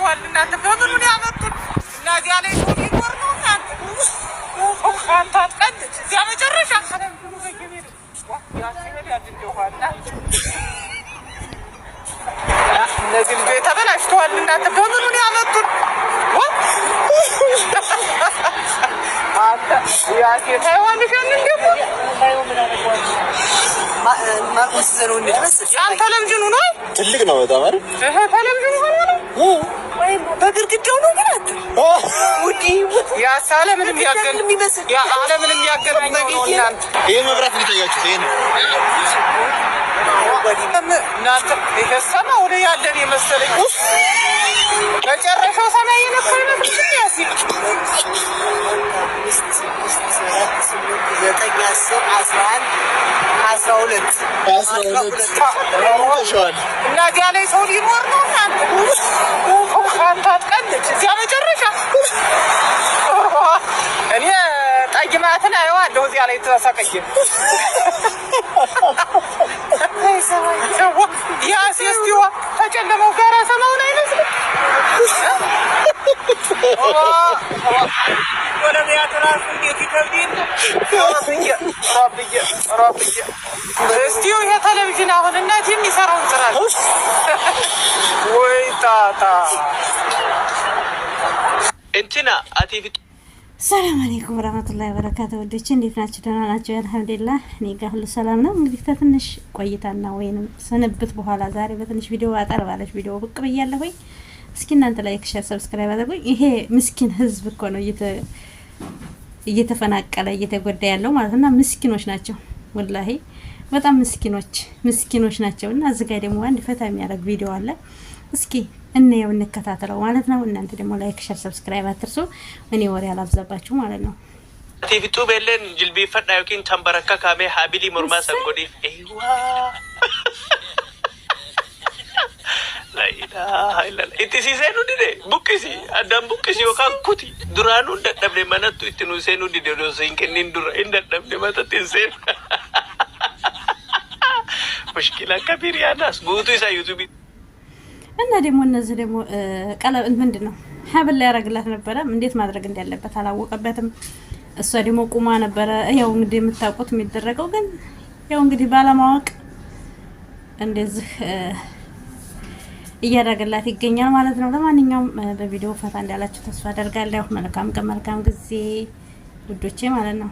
ተበላሽቷል። እናንተ በምኑ ነው ያመጡት? እናዚያ ላይ ሰው ይኖር ነው እናንተ አንተ አትቀልድ። እዚያ መጨረሻ እነዚህም ተበላሽተዋል። እናንተ በምኑ ነው ያመጡት? አንተ ያሴ ታይዋንሽ እንደው ማርቆስ ዘሩን እንደመሰለ ያን ቴሌቪዥኑ ነው ትልቅ ነው በጣም አይደል? ቴሌቪዥኑ ነው ወይ በግርግዳው ነው ግን አንተ ውዲ ያ ሳለ ምንም ያገል ያ አለ ምንም ያገል ነው እናንተ ይሄ መብራት ሊታያችሁ ይሄ ነው እናንተ ይከሰማ ወደ ያለን የመሰለኝ መጨረሻው ሰማይ የነካው ነው ያሲ እና እዚያ ላይ ሰው ሊኖር ነው እናንተ አንተ አትቀልድ። እዚያ መጨረሻ እኔ ጠይማትን አየዋለሁ እዚያ ላይ ተሰቀየ ያስ እስቲዋ ተጨለመው ጋራ ሰማውን አይመስልም ወደ ያተራፍ እንዴት ይከብዲን ራብየ እስቲው ይሄ ቴሌቪዥን አሁን እናት የሚሰራው ስራ ወይ ታታ እንትና አቲቪ ሰላም አለይኩም ወራህመቱላሂ ወበረካቱሁ። ወደች እንዴት ናችሁ? ደህና ናችሁ? አልሐምዱሊላህ እኔ ጋር ሁሉ ሰላም ነው። እንግዲህ ከትንሽ ቆይታና ወይንም ስንብት በኋላ ዛሬ በትንሽ ቪዲዮ አጠር ባለች ቪዲዮ ብቅ ብያለሁ። ወይ እስኪ እናንተ ላይክ፣ ሼር፣ ሰብስክራይብ አድርጉኝ። ይሄ ምስኪን ህዝብ እኮ ነው እየተፈናቀለ እየተጎዳ ያለው ማለትና ምስኪኖች ናቸው። ወላሂ በጣም ምስኪኖች ናቸው። እና እዚህ ጋር ደግሞ አንድ ፈታ የሚያደርግ ቪዲዮ አለ። እስኪ እናየው እንከታተለው ማለት ነው። እናንተ ደግሞ ላይክ ሼር ሰብስክራይብ አትርሱ። እኔ ወሬ አላብዛባችሁ ማለት ነው። ቲቪቱ በለን ጅልቢ ፈዳዩ ኪን ተንበረከ ካሜ ሀቢሊ ሙርማ ሰንጎዲ አይዋ ላይላ አይላ ኢቲሲሴኑ ዲዴ ቡክሲ አዳም ቡክሲ ወካን ኩቲ ዱራኑ እንደደብለ መነቱ ኢትኑ ሴኑ ዲዴ ዶ ሲንከኒን ዱራ እንደደብለ መተት ኢንሴን ሙሽኪላ ከቢሪያናስ ጉቱ ኢሳ ዩቲዩብ እና ደግሞ እነዚህ ደግሞ ቀለበት ምንድነው ሀብል ላይ ያረግላት ነበረ። እንዴት ማድረግ እንዳለበት አላወቀበትም። እሷ ደግሞ ቁማ ነበረ። ያው እንግዲህ የምታውቁት የሚደረገው ግን ያው እንግዲህ ባለማወቅ እንደዚህ እያደረገላት ይገኛል ማለት ነው። ለማንኛውም በቪዲዮ ፈታ እንዳላችሁ ተስፋ አደርጋለሁ። መልካም ቀን መልካም ጊዜ ውዶቼ ማለት ነው።